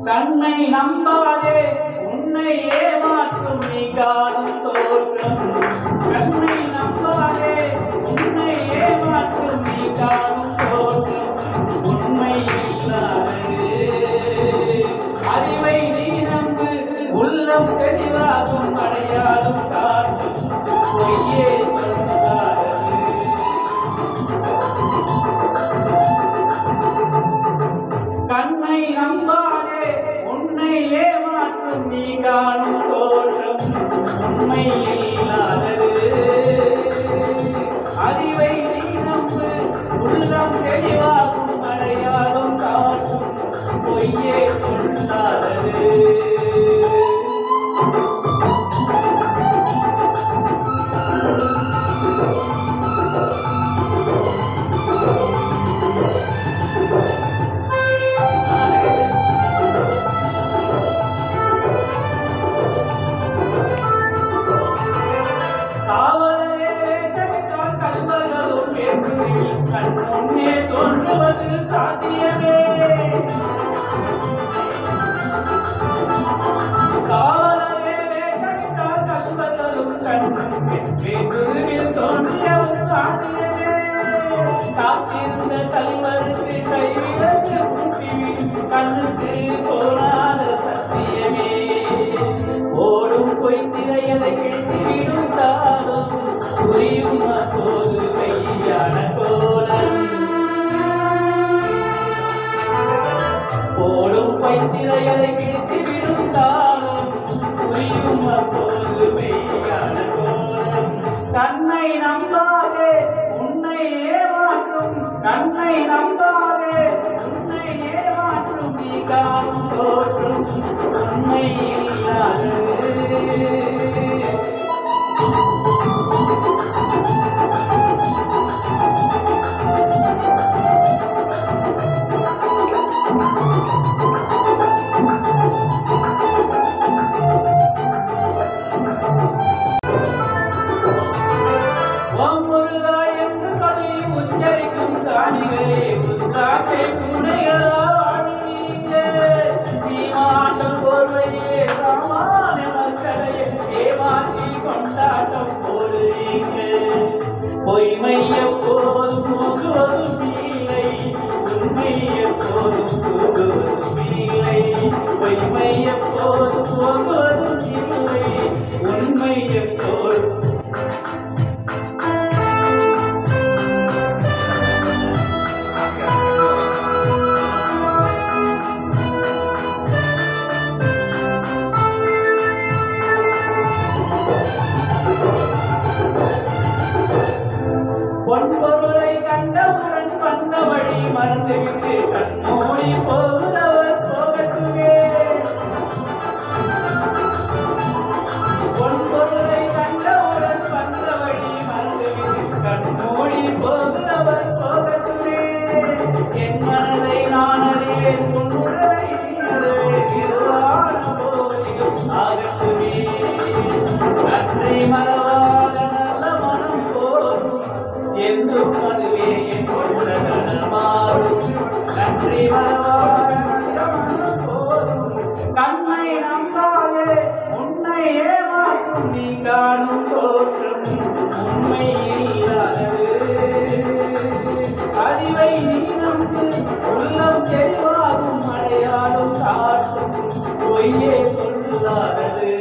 கண்ணை நம்பாதே உன்னை ஏமாற்றும் நீ காணும் தோற்றம். கண்ணை நம்பாதே உன்னை ஏமாற்றும் நீ காணும் தோற்றம். உண்மை இல்லாதது அறிவை நீ நம்பு, உள்ளம் தெளிவாகும் அடையாளம் காட்டும் பொய்யே சொல்லாதது. கண்ணை நம்பாதே உன்னை ஏமாற்றும் நீ காணும் தோற்றம். உண்மை இல்லாதது அறிவை நீ நம்பு, உள்ளம் தெளிவாகும் அடையாளம் காட்டும் பொய்யே சொல்லாதது. கண் முன்னே தோன்றுவது சாத்தியமே. காவலரே வேஷமிட்டால் கல்வர்களும் கண்ணில் தோன்றியவது சாத்தியமே. காத்திருந்த கல்வருக்கு கைவிலங்கு ஊட்டி கண்ணுக்கு தோணாத சத்தியமே. ஓடும் பொய்த்திரையதை கிழித்துவிடும் தாளும் புரியும் அப்போது கையான கோலம். ஓடும் பொய்த்திரையதை கிழித்துவிடும் தாளும் புரியும் அப்போது கையான கோலம். கண்ணை நம்பாதே உன்னை ஏமாற்றும், கண்ணை நம்பாதே உன்னை ஏமாற்றும் நீ காணும் தோற்றும். உண்மை இல்லாதது என்று சொல்லி உச்சரிக்கும் சாணிகளே உத்தாக்கை துணைகளாக சீமாண்டம் போர்வையே சாமானிய மக்களையே ஏமாற்றி கொண்டாட்டம் போடுவீங்க. பொய்மை எப்போதும் போகுவதும் இல்லை, உண்மை எப்போதும் போகுவதும் இல்லை. பொய்மை எப்போதும் போகுவதும் இல்லை, உண்மை எப்போதும். பொன்பொருளை கண்டவுடன் வந்த வழி மறந்துவிட்டு கண்ணோடி போகிறவர் போகட்டுமே. பொன்பொருளை கண்டவுடன் வந்த வழி மறந்துவிட்டு கண்ணோடி போகிறவர் போகட்டுமே. என் மனதை நான் அறிவேன், உன்னுடலை திருவான போதிலும் ஆகட்டுமே. நன்றி மறவாத நல்ல மனம் போரும் என்றும் அதுவே என்னோட மாறும். நன்றி மறவாத நல்ல மனம் போரும். கண்ணை நம்பாதே உன்னை ஏமாற்றும் நீ காணும் தோற்றம். உண்மை இல்லாதது அறிவை நீ நம்பு, உள்ளம் தெளிவாகும் அடையாளம் காட்டும் பொய்யே சொல்லாதது.